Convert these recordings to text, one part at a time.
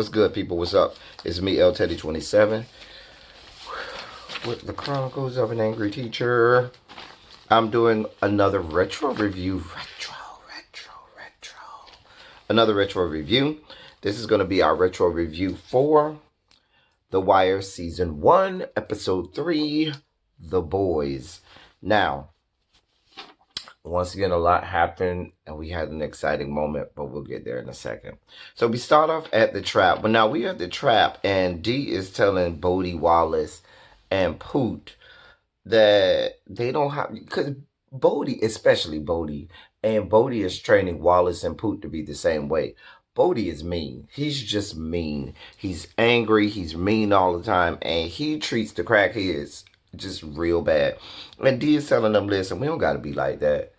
What's good, people? What's up? It's me, L Teddy 27, with the Chronicles of an Angry Teacher. I'm doing another retro review. Another retro review. This is going to be our retro review for The Wire Season 1, Episode 3, The Boys. Now, once again, a lot happened, and we had an exciting moment, but we'll get there in a second. So we start off at the trap. But now we are at the trap, and Dee is telling Bodie Wallace and Poot that they don't have, because Bodie, especially Bodie, and Bodie is training Wallace and Poot to be the same way. Bodie is mean. He's just mean. He's angry. He's mean all the time, and he treats the crackheads just real bad. And Dee is telling them, listen, we don't got to be like that.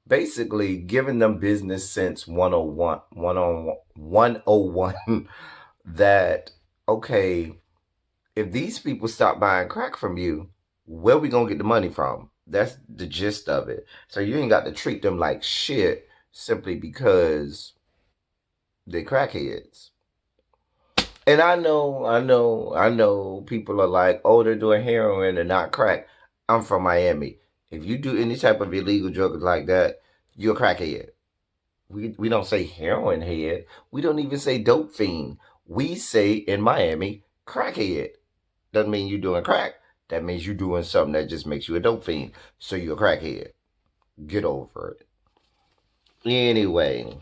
Basically, giving them business sense 101 that, okay, if these people stop buying crack from you, where we going to get the money from? That's the gist of it. So you ain't got to treat them like shit simply because they're crackheads. And I know people are like, oh, they're doing heroin and not crack. I'm from Miami. If you do any type of illegal drug like that, you're a crackhead. We don't say heroin head. We don't even say dope fiend. We say in Miami, crackhead. Doesn't mean you're doing crack. That means you're doing something that just makes you a dope fiend. So you're a crackhead. Get over it. Anyway.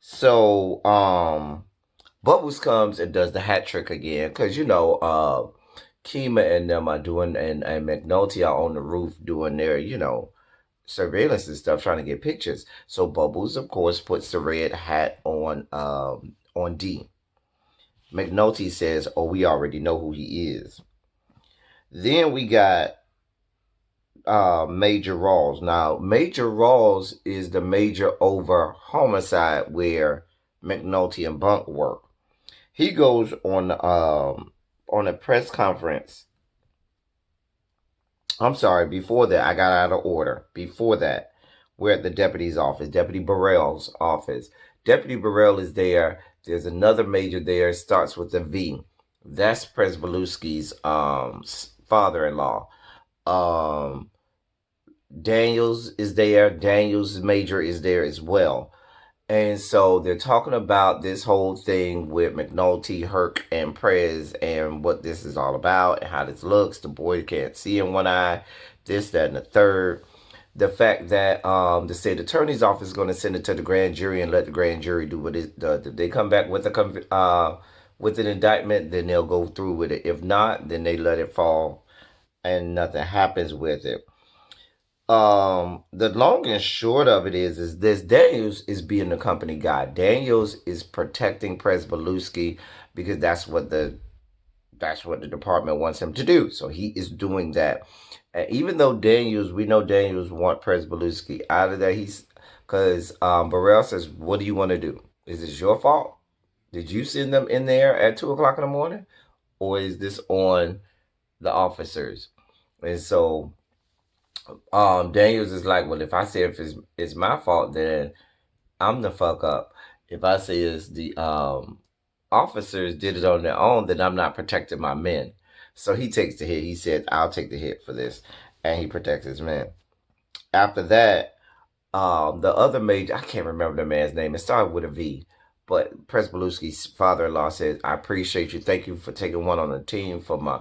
So, Bubbles comes and does the hat trick again. Because, Kima and them are doing, and McNulty are on the roof doing their, surveillance and stuff, trying to get pictures. So Bubbles, of course, puts the red hat on D. McNulty says, oh, we already know who he is. Then we got Major Rawls. Now, Major Rawls is the major over homicide where McNulty and Bunk work. He goes on a press conference. I'm sorry, before that, I got out of order. Before that, we're at the deputy's office, Deputy Burrell's office. Deputy Burrell is there. There's another major there. It starts with a V. That's Presbeluski's father-in-law. Daniels is there. Daniels' major is there as well. And so they're talking about this whole thing with McNulty, Herc, and Prez and what this is all about and how this looks. The boy can't see in one eye, this, that, and the third. The fact that the state attorney's office is going to send it to the grand jury and let the grand jury do what it does. If they come back with an indictment, then they'll go through with it. If not, then they let it fall and nothing happens with it. The long and short of it is this: Daniels is being the company guy. Daniels is protecting Presbeluski because that's what the department wants him to do. So he is doing that. And even though we know Daniels want Presbeluski out of there, because Burrell says, what do you want to do? Is this your fault? Did you send them in there at 2 o'clock in the morning? Or is this on the officers? And so Daniels is like, well, if I say if it's my fault, then I'm the fuck up. If I say it's the officers did it on their own, then I'm not protecting my men. So he takes the hit. He said, I'll take the hit for this. And he protects his men. After that, the other major, I can't remember the man's name. It started with a V. But Presbeluski's father-in-law said, I appreciate you. Thank you for taking one on the team for my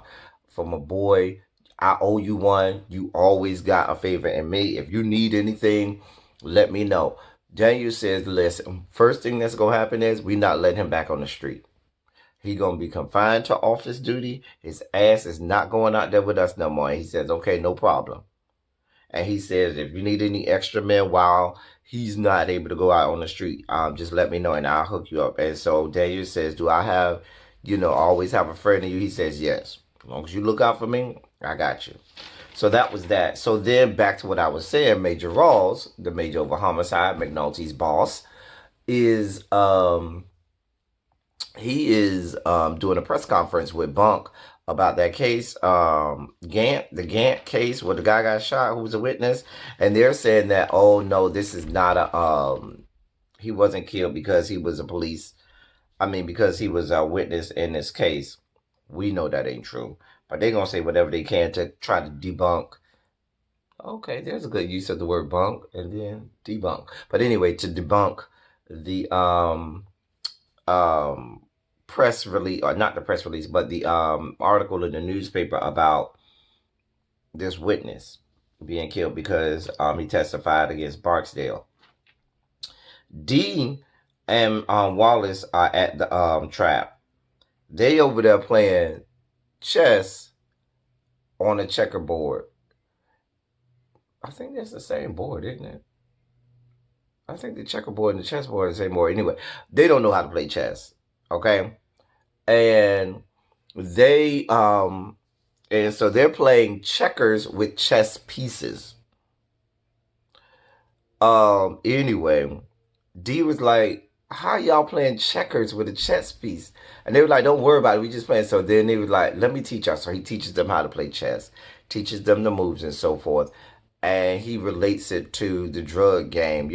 boy. I owe you one. You always got a favor in me. If you need anything, let me know. Daniel says, listen, first thing that's going to happen is we not letting him back on the street. He going to be confined to office duty. His ass is not going out there with us no more. And he says, okay, no problem. And he says, if you need any extra men while he's not able to go out on the street, just let me know and I'll hook you up. And so Daniel says, do I have, always have a friend in you? He says, yes. As long as you look out for me, I got you. So that was that. So then back to what I was saying, Major Rawls, the major over homicide, McNulty's boss, is doing a press conference with Bunk about that case, the Gant case where the guy got shot who was a witness. And they're saying that, oh no, this is not he wasn't killed because he was a police I mean, because he was a witness in this case. We know that ain't true. But they're going to say whatever they can to try to debunk. Okay, there's a good use of the word bunk and then debunk. But anyway, to debunk the um press release, or not the press release, but the article in the newspaper about this witness being killed because he testified against Barksdale. Dean and Wallace are at the trap. They over there playing chess on a checkerboard. I think that's the same board, isn't it? I think the checkerboard and the chessboard are the same board. Anyway, they don't know how to play chess. Okay. And they and so they're playing checkers with chess pieces. Anyway, D was like, how y'all playing checkers with a chess piece? And they were like, don't worry about it, we just playing. So then they was like, let me teach y'all. So he teaches them how to play chess, teaches them the moves and so forth. And he relates it to the drug game,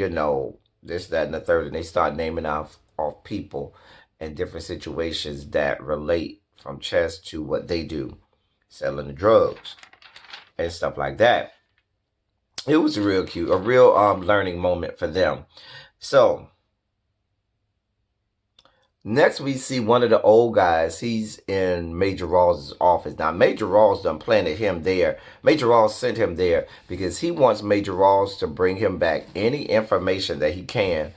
this, that, and the third. And they start naming off people and different situations that relate from chess to what they do, selling the drugs and stuff like that. It was real cute, a real learning moment for them. So next we see one of the old guys. He's in Major Rawls' office. Now Major Rawls done planted him there. Major Rawls sent him there because he wants Major Rawls to bring him back any information that he can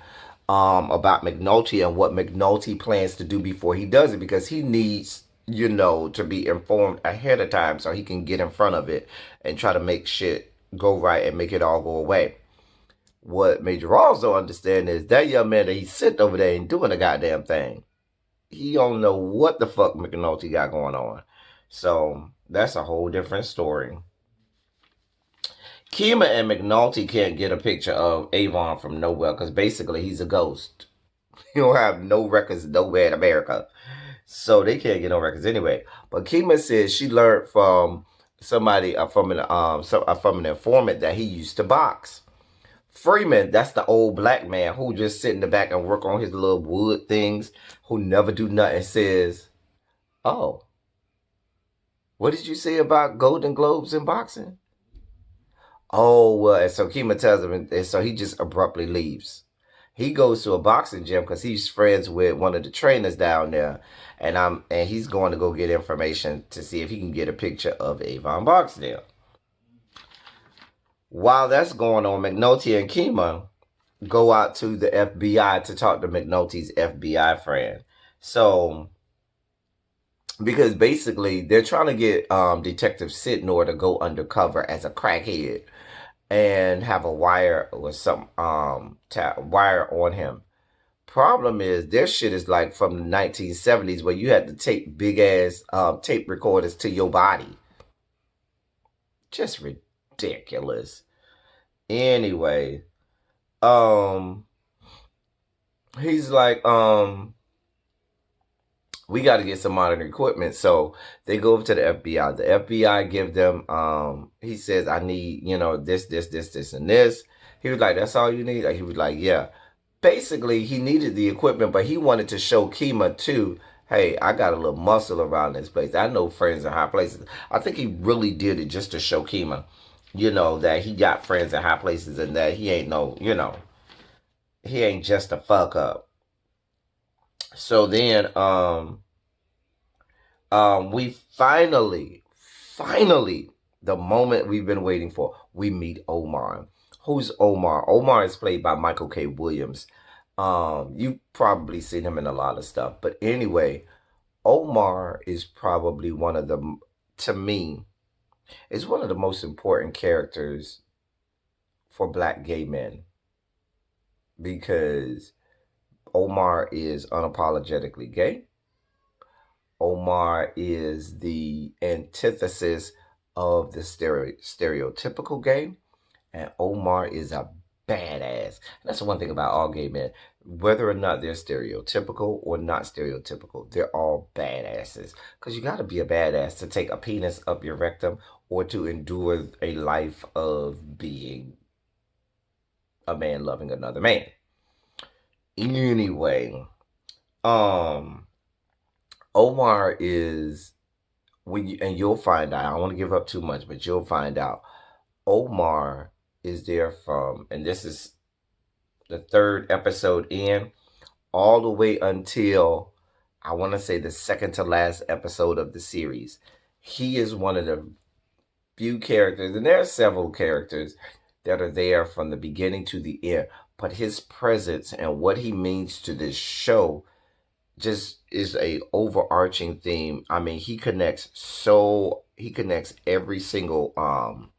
about McNulty and what McNulty plans to do before he does it, because he needs, to be informed ahead of time so he can get in front of it and try to make shit go right and make it all go away. What Major Rawls don't understand is that young man that he's sitting over there ain't doing a goddamn thing. He don't know what the fuck McNulty got going on. So that's a whole different story. Kima and McNulty can't get a picture of Avon from nowhere because basically he's a ghost. He don't have no records nowhere in America. So they can't get no records anyway. But Kima says she learned from somebody, from an informant that he used to box. Freeman, that's the old black man who just sit in the back and work on his little wood things, who never do nothing, says, oh, what did you say about Golden Globes in boxing? Oh, well, and so Kima tells him, and so he just abruptly leaves. He goes to a boxing gym because he's friends with one of the trainers down there, and he's going to go get information to see if he can get a picture of Avon Barksdale. While that's going on, McNulty and Kima go out to the FBI to talk to McNulty's FBI friend. So, because basically they're trying to get Detective Sidnor to go undercover as a crackhead and have a wire or some wire on him. Problem is, their shit is like from the 1970s where you had to tape big ass tape recorders to your body. Just ridiculous. Anyway, he's like, we got to get some modern equipment. So they go over to the FBI. The FBI give them, he says, I need, this, and this. He was like, that's all you need? He was like, yeah. Basically, he needed the equipment, but he wanted to show Kima too, hey, I got a little muscle around this place. I know friends in high places. I think he really did it just to show Kima, that he got friends in high places and that he ain't he ain't just a fuck up. So then, we finally, the moment we've been waiting for, we meet Omar. Who's Omar? Omar is played by Michael K. Williams. You've probably seen him in a lot of stuff. But anyway, Omar is probably to me, is one of the most important characters for black gay men. Because Omar is unapologetically gay. Omar is the antithesis of the stereotypical gay. And Omar is a badass. And that's the one thing about all gay men. Whether or not they're stereotypical or not stereotypical, they're all badasses. Because you got to be a badass to take a penis up your rectum or to endure a life of being a man loving another man. Anyway, Um, Omar is and you'll find out. I don't want to give up too much, but you'll find out. Omar is there from, and this is the third episode in, all the way until I want to say the second to last episode of the series. He is one of the few characters, and there are several characters that are there from the beginning to the end, but his presence and what he means to this show just is a overarching theme. I mean, he connects every single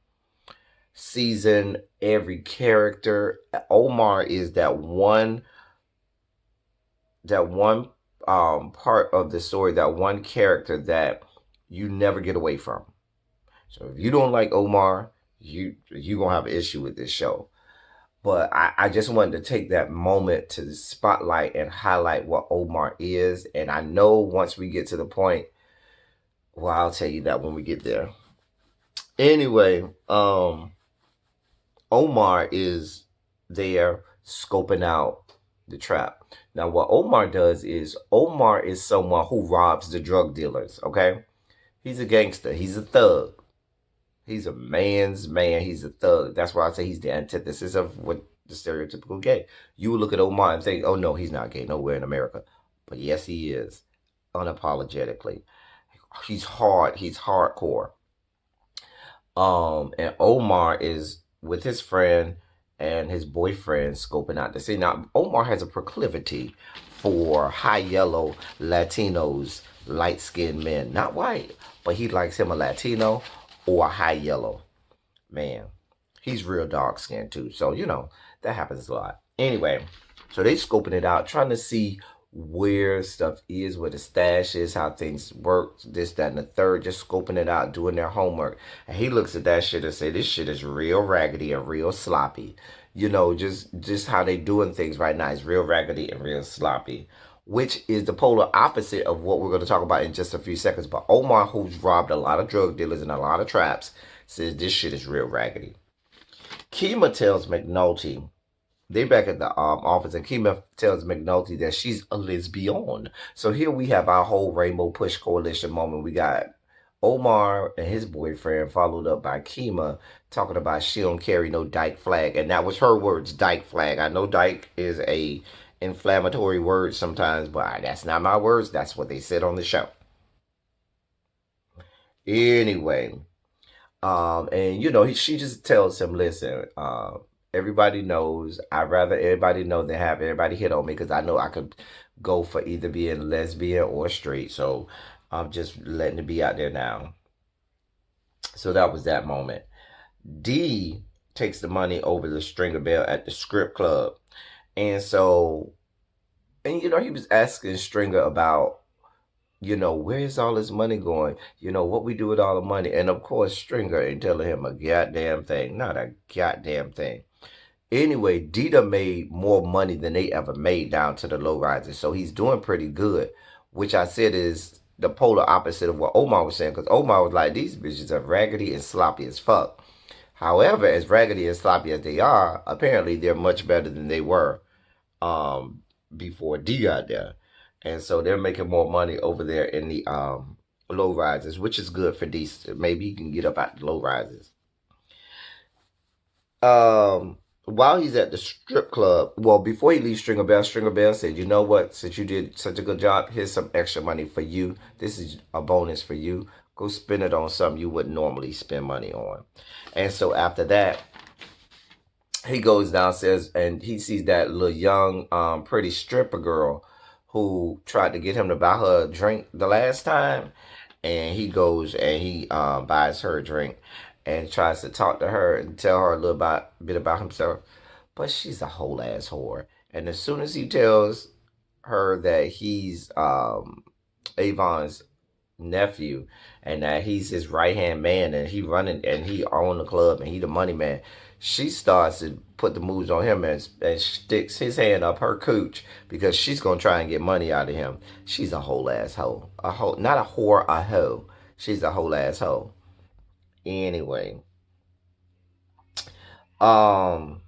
season, every character. Omar is that one part of the story, that one character that you never get away from. So if you don't like Omar, you gonna have an issue with this show. But I just wanted to take that moment to spotlight and highlight what Omar is. And I know once we get to the point, well, I'll tell you that when we get there. Anyway, Omar is there scoping out the trap. Now, what Omar does is Omar is someone who robs the drug dealers, okay? He's a gangster, he's a thug. He's a man's man. He's a thug. That's why I say he's the antithesis of what the stereotypical gay. You would look at Omar and think, oh no, he's not gay nowhere in America. But yes, he is, unapologetically. He's hard. He's hardcore. And Omar is with his friend and his boyfriend scoping out the scene. Now, Omar has a proclivity for high yellow Latinos, light skinned men, not white, but he likes him a Latino or a high yellow man. He's real dark skinned too, so that happens a lot. Anyway, so they scoping it out, trying to see where stuff is, where the stash is, how things work, this, that, and the third, just scoping it out, doing their homework. And he looks at that shit and say, this shit is real raggedy and real sloppy. Just how they doing things right now is real raggedy and real sloppy, which is the polar opposite of what we're going to talk about in just a few seconds. But Omar, who's robbed a lot of drug dealers and a lot of traps, says this shit is real raggedy. Kima tells McNulty, they back at the office, and Kima tells McNulty that she's a lesbian. So here we have our whole Rainbow Push Coalition moment. We got Omar and his boyfriend, followed up by Kima talking about she don't carry no dyke flag, and that was her words, dyke flag. I know dyke is a inflammatory word sometimes, but that's not my words. That's what they said on the show. Anyway, and she just tells him, listen, everybody knows. I'd rather everybody know than have everybody hit on me because I know I could go for either being lesbian or straight. So I'm just letting it be out there now. So that was that moment. D takes the money over the Stringer Bell at the script club. And so, and he was asking Stringer about, where's all this money going? What we do with all the money. And of course, Stringer ain't telling him a goddamn thing. Not a goddamn thing. Anyway, Dita made more money than they ever made down to the low risers. So he's doing pretty good, which I said is the polar opposite of what Omar was saying. Because Omar was like, these bitches are raggedy and sloppy as fuck. However, as raggedy and sloppy as they are, apparently they're much better than they were before D got there. And so they're making more money over there in the low rises, which is good for D. Maybe he can get up out the low rises. While he's at the strip club, well, before he leaves Stringer Bell said, you know what, since you did such a good job, here's some extra money for you. This is a bonus for you. Go spend it on something you wouldn't normally spend money on. And so after that, he goes downstairs and he sees that little young, pretty stripper girl who tried to get him to buy her a drink the last time. And he goes and he buys her a drink and tries to talk to her and tell her a little bit about himself. But she's a whole ass whore. And as soon as he tells her that he's Avon's nephew and that he's his right hand man and he own the club and he the money man, she starts to put the moves on him and sticks his hand up her cooch because she's gonna try and get money out of him. She's a whole ass hoe. A hoe, not a whore, a hoe. She's a whole ass hoe. Anyway, um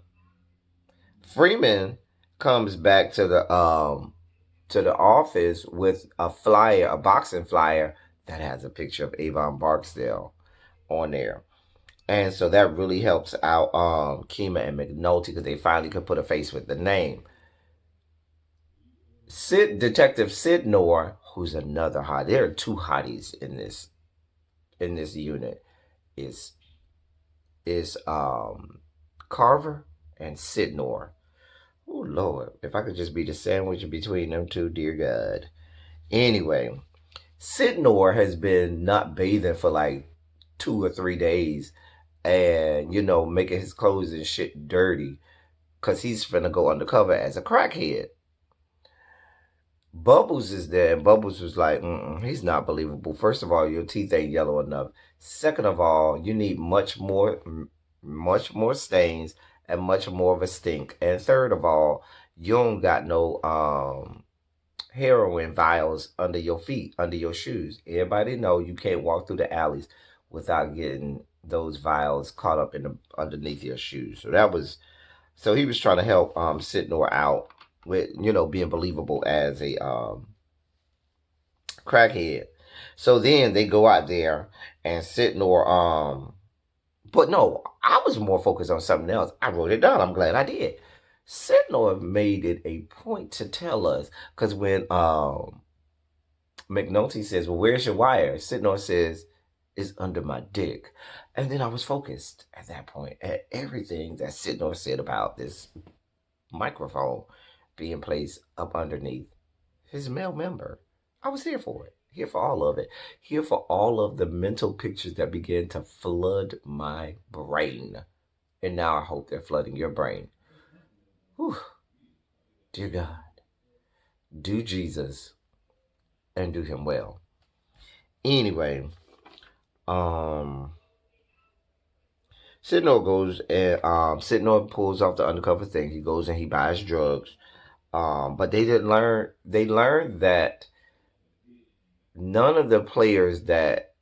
Freeman comes back to to the office with a flyer, a boxing flyer that has a picture of Avon Barksdale on there. And so that really helps out Kima and McNulty because they finally could put a face with the name. Detective Sidnor, who's another hot. There are two hotties in this unit. Is Carver and Sidnor. Oh Lord, if I could just be the sandwich between them two, dear God. Anyway, Sidnor has been not bathing for like 2 or 3 days, and making his clothes and shit dirty because he's finna go undercover as a crackhead. Bubbles is there, and Bubbles was like, he's not believable. First of all, your teeth ain't yellow enough. Second of all, you need much more stains and much more of a stink. And third of all, you don't got no heroin vials under your feet, under your shoes. Everybody know you can't walk through the alleys without getting those vials caught up in the underneath your shoes. So he was trying to help Sidnor out with being believable as a crackhead. So then they go out there and Sidnor but no, I was more focused on something else. I wrote it down. I'm glad I did. Sidnor made it a point to tell us because when McNulty says, "Well, where's your wire?" Sidnor says, "It's under my dick," and then I was focused at that point at everything that Sidnor said about this microphone being placed up underneath his male member. I was here for it. Here for all of it. Here for all of the mental pictures that began to flood my brain. And now I hope they're flooding your brain. Whew. Dear God, do Jesus and do him well. Anyway, Sidnor goes and Sidnor pulls off the undercover thing. He goes and he buys drugs. But they didn't learn. They learned that none of the players that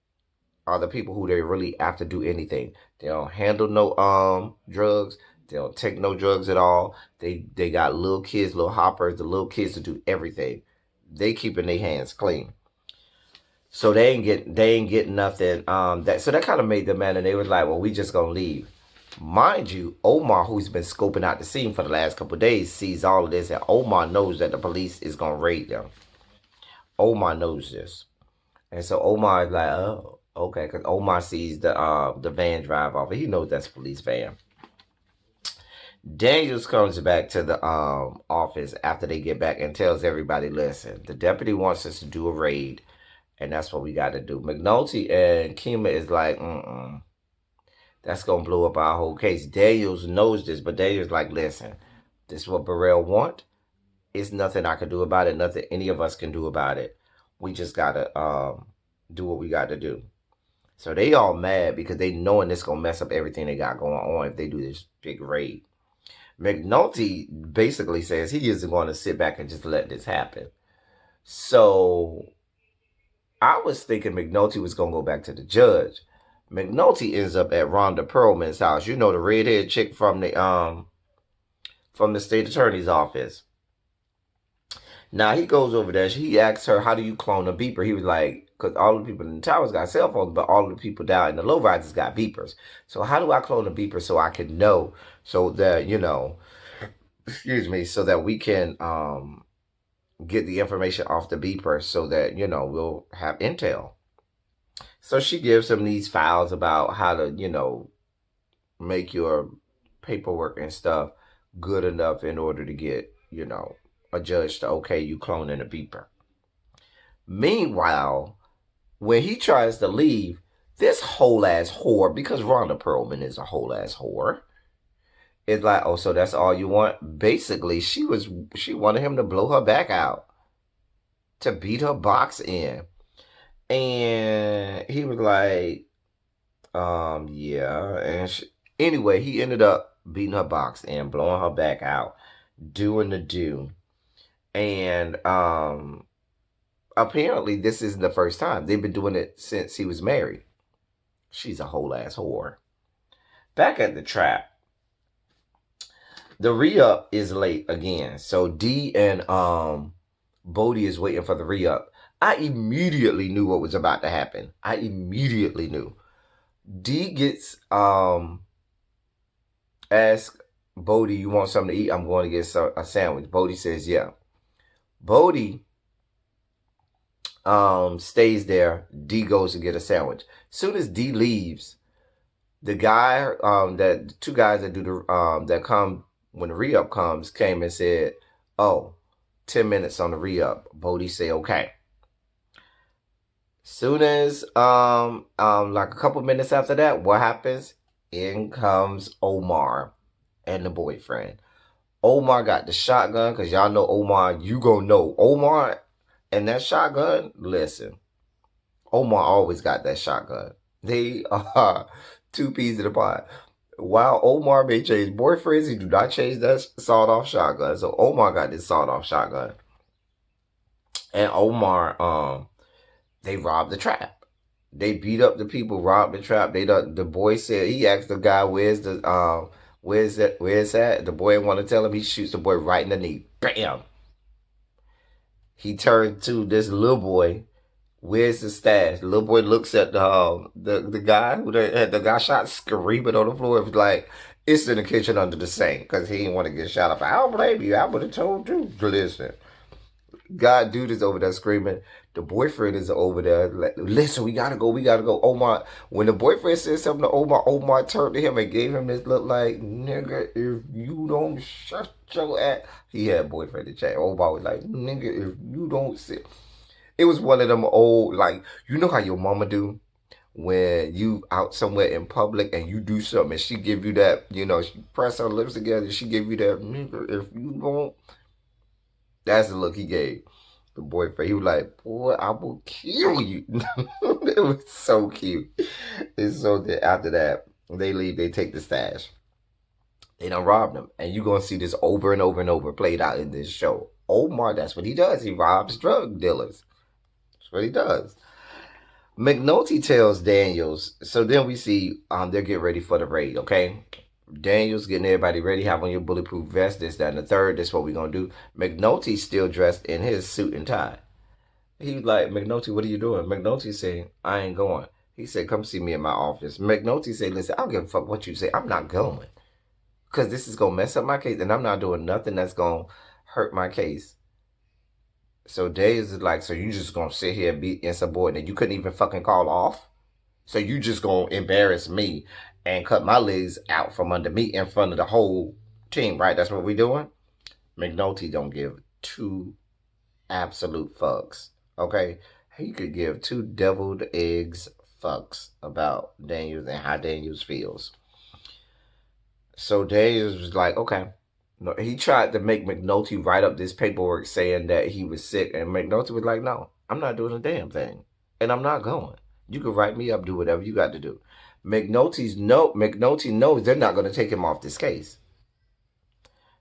are the people who they really have to do anything. They don't handle no drugs. They don't take no drugs at all. They got little kids, little hoppers, the little kids to do everything. They keeping their hands clean. So they ain't get nothing. So that kind of made them mad, and they was like, well, we just gonna leave. Mind you, Omar, who's been scoping out the scene for the last couple of days, sees all of this, and Omar knows that the police is gonna raid them. Omar knows this, and so Omar is like, oh, okay, because Omar sees the van drive off, and he knows that's a police van. Daniels comes back to the office after they get back and tells everybody, listen, the deputy wants us to do a raid, and that's what we got to do. McNulty and Kima is like, that's going to blow up our whole case. Daniels knows this, but Daniels like, listen, this is what Burrell want. It's nothing I can do about it. Nothing any of us can do about it. We just got to do what we got to do. So they all mad because they knowing this going to mess up everything they got going on if they do this big raid. McNulty basically says he isn't going to sit back and just let this happen. So I was thinking McNulty was going to go back to the judge. McNulty ends up at Rhonda Perlman's house. You know, the redhead chick from the state attorney's office. Now he goes over there. He asks her, how do you clone a beeper? He was like, because all the people in the towers got cell phones, but all the people down in the low rises got beepers. So how do I clone a beeper so I can know, so that, excuse me, so that we can get the information off the beeper so that, we'll have intel. So she gives him these files about how to, make your paperwork and stuff good enough in order to get, a judge to okay you cloning a beeper. Meanwhile, when he tries to leave, this whole ass whore, because Rhonda Perlman is a whole ass whore, it's like, oh, so that's all you want? Basically, she wanted him to blow her back out, to beat her box in. And he was like, yeah. And anyway, he ended up beating her box in, blowing her back out, doing the do. And apparently this isn't the first time. They've been doing it since he was married. She's a whole ass whore. Back at the trap, the re-up is late again. So D and Bodie is waiting for the re-up. I immediately knew what was about to happen. I immediately knew. D gets asked Bodie, you want something to eat? I'm going to get a sandwich. Bodie says, yeah. Bodie stays there. D goes to get a sandwich. Soon as D leaves, the guy that the two guys that do the that come when the re-up comes came and said, oh, 10 minutes on the re-up. Bodie say okay. Soon as like a couple minutes after that, what happens? In comes Omar and the boyfriend. Omar got the shotgun, because y'all know Omar, you gonna know Omar and that shotgun. Listen, Omar always got that shotgun. They are two peas in a pod. While Omar may change boyfriends, he do not change that sawed-off shotgun. So Omar got this sawed-off shotgun. And Omar, they robbed the trap. They beat up the people, robbed the trap. The boy said, he asked the guy, where's that? The boy want to tell him, he shoots the boy right in the knee. Bam! He turned to this little boy. Where's the stash? The little boy looks at the guy who had the guy shot, screaming on the floor. It was like, it's in the kitchen under the sink, because he didn't want to get shot up. I don't blame you. I would have told you. Listen, God, dude is over there screaming. The boyfriend is over there. Like, listen, we gotta go. We gotta go. Omar, when the boyfriend said something to Omar, Omar turned to him and gave him this look like, nigga, if you don't shut your ass. He had a boyfriend to chat. Omar was like, nigga, if you don't sit. It was one of them old, like, you know how your mama do when you out somewhere in public and you do something and she give you that, she press her lips together, she give you that, nigga, if you don't. That's the look he gave the boyfriend. He was like, boy, I will kill you. It was so cute. And so that after that, they leave, they take the stash. They done robbed them. And you're going to see this over and over and over played out in this show. Omar, that's what he does. He robs drug dealers. That's what he does. McNulty tells Daniels, so then we see they're getting ready for the raid, okay? Daniels getting everybody ready, have on your bulletproof vest, this, that, and the third. That's what we're going to do. McNulty's still dressed in his suit and tie. He's like, McNulty, what are you doing? McNulty said, I ain't going. He said, come see me in my office. McNulty said, listen, I don't give a fuck what you say. I'm not going. Because this is going to mess up my case, and I'm not doing nothing that's going to hurt my case. So Daniels is like, so you just going to sit here and be insubordinate? You couldn't even fucking call off? So you just going to embarrass me and cut my legs out from under me in front of the whole team, right? That's what we doing? McNulty don't give two absolute fucks, okay? He could give two deviled eggs fucks about Daniels and how Daniels feels. So Daniels was like, okay. No, he tried to make McNulty write up this paperwork saying that he was sick, and McNulty was like, no, I'm not doing a damn thing, and I'm not going. You can write me up, do whatever you got to do. McNulty knows they're not going to take him off this case.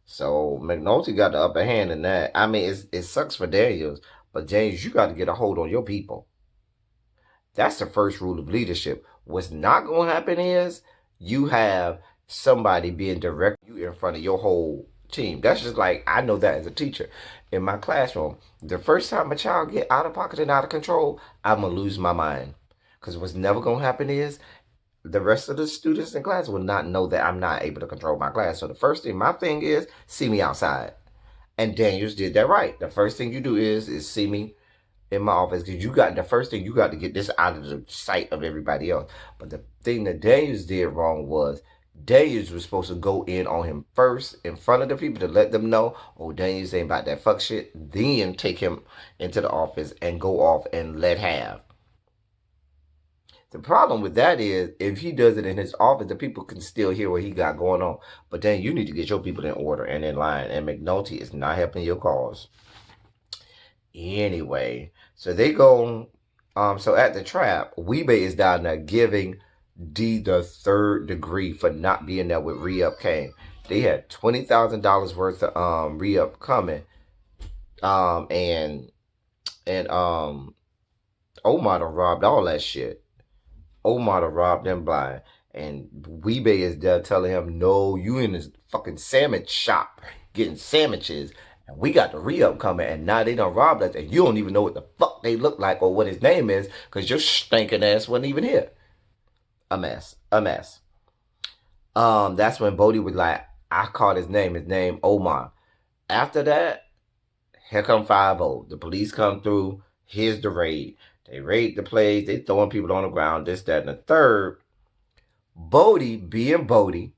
So McNulty got the upper hand in that. I mean, it sucks for Daniels, but James, you got to get a hold on your people. That's the first rule of leadership. What's not going to happen is you have somebody being direct you in front of your whole team. That's just like, I know that as a teacher. In my classroom, the first time a child get out of pocket and out of control, I'm going to lose my mind. Because what's never going to happen is the rest of the students in class will not know that I'm not able to control my class. So the first thing, my thing is, see me outside. And Daniels did that right. The first thing you do is see me in my office, because the first thing, you got to get this out of the sight of everybody else. But the thing that Daniels did wrong was, Daniels was supposed to go in on him first in front of the people to let them know, oh, Daniels ain't about that fuck shit. Then take him into the office and go off and let have. The problem with that is, if he does it in his office, the people can still hear what he got going on. But then you need to get your people in order and in line. And McNulty is not helping your cause. Anyway, so they go, so at the trap, Weebay is down there giving D the third degree for not being there when re-up came. They had $20,000 worth of re-up coming. And Omar done robbed all that shit. Omar done robbed them blind. And Weebay is there telling him, no, you in this fucking sandwich shop getting sandwiches. And we got the re-up coming, and now they done robbed us, and you don't even know what the fuck they look like or what his name is, because your stinking ass wasn't even here. A mess. A mess. That's when Bodie was like, I called his name Omar. After that, here come 5-0. The police come through. Here's the raid. They raid the place. They throwing people on the ground. This, that, and the third. Bodie, being Bodie,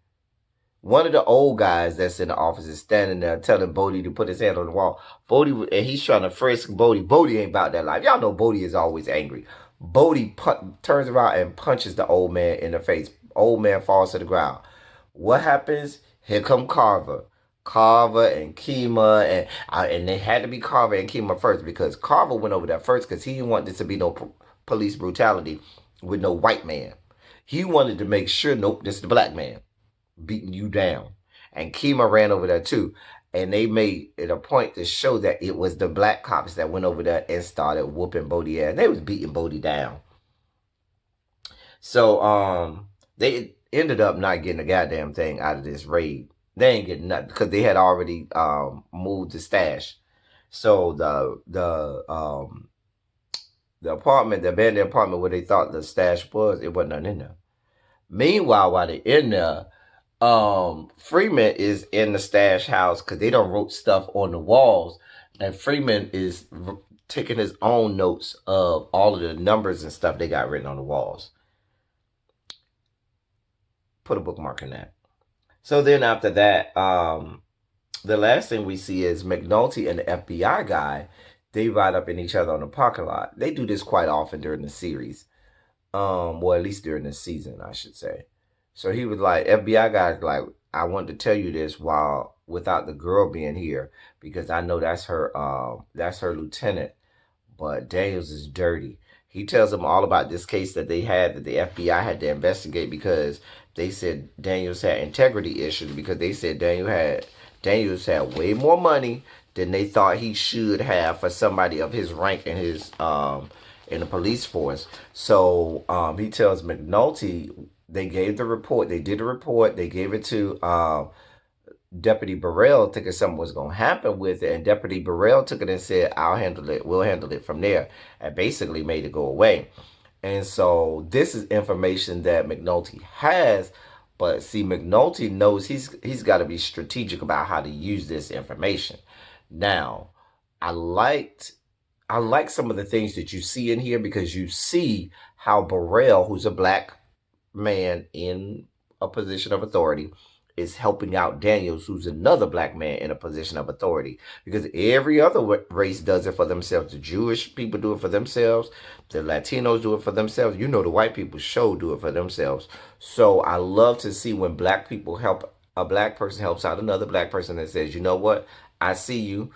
one of the old guys that's in the office is standing there telling Bodie to put his hand on the wall. Bodie, and he's trying to frisk Bodie. Bodie ain't about that life. Y'all know Bodie is always angry. Bodie turns around and punches the old man in the face. Old man falls to the ground. What happens? Here come Carver. Carver and Kima, and they had to be Carver and Kima first, because Carver went over there first because he didn't want this to be no police brutality with no white man. He wanted to make sure, nope, this is the black man beating you down. And Kima ran over there too. And they made it a point to show that it was the black cops that went over there and started whooping Bodie ass. They was beating Bodie down. So they ended up not getting a goddamn thing out of this raid. They ain't getting nothing because they had already moved the stash. So the apartment, the abandoned apartment where they thought the stash was, it wasn't nothing in there. Meanwhile, while they're in there, Freeman is in the stash house because they done wrote stuff on the walls, and Freeman is taking his own notes of all of the numbers and stuff they got written on the walls. Put a bookmark in that. So then after that, the last thing we see is McNulty and the FBI guy. They ride up in each other on the parking lot. They do this quite often during the series. Well, at least during the season, I should say. So he was like, FBI guy's like, I wanted to tell you this without the girl being here, because I know that's her lieutenant, but Daniels is dirty. He tells them all about this case that they had, that the FBI had to investigate, because they said Daniels had integrity issues, because they said Daniels had way more money than they thought he should have for somebody of his rank in his in the police force. So he tells McNulty, they gave the report, they did a report, they gave it to Deputy Burrell, thinking something was going to happen with it, and Deputy Burrell took it and said, I'll handle it, we'll handle it from there, and basically made it go away. And so this is information that McNulty has, but see, McNulty knows he's got to be strategic about how to use this information. Now, I like some of the things that you see in here, because you see how Burrell, who's a black man in a position of authority, is helping out Daniels, who's another black man in a position of authority, because every other race does it for themselves. The Jewish people do it for themselves. The Latinos do it for themselves. You know, the white people do it for themselves. So I love to see when black people help, a black person helps out another black person and says, you know what? I see you,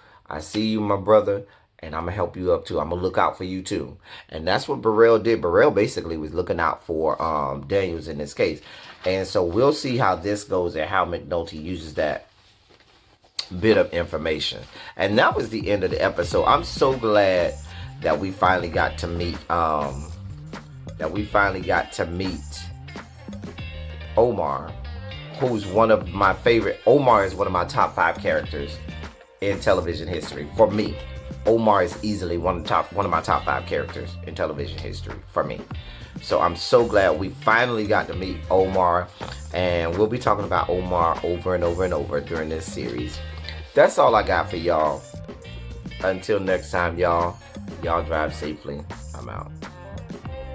my brother, and I'm going to help you up too. I'm going to look out for you too. And that's what Burrell did. Burrell basically was looking out for Daniels in this case. And so we'll see how this goes and how McNulty uses that bit of information. And that was the end of the episode. I'm so glad that we finally got to meet Omar, who's one of my favorite. Omar is one of my top 5 characters in television history for me. Omar is easily one of my top 5 characters in television history for me. So I'm so glad we finally got to meet Omar, and we'll be talking about Omar over and over and over during this series. That's all I got for y'all. Until next time, y'all drive safely. I'm out.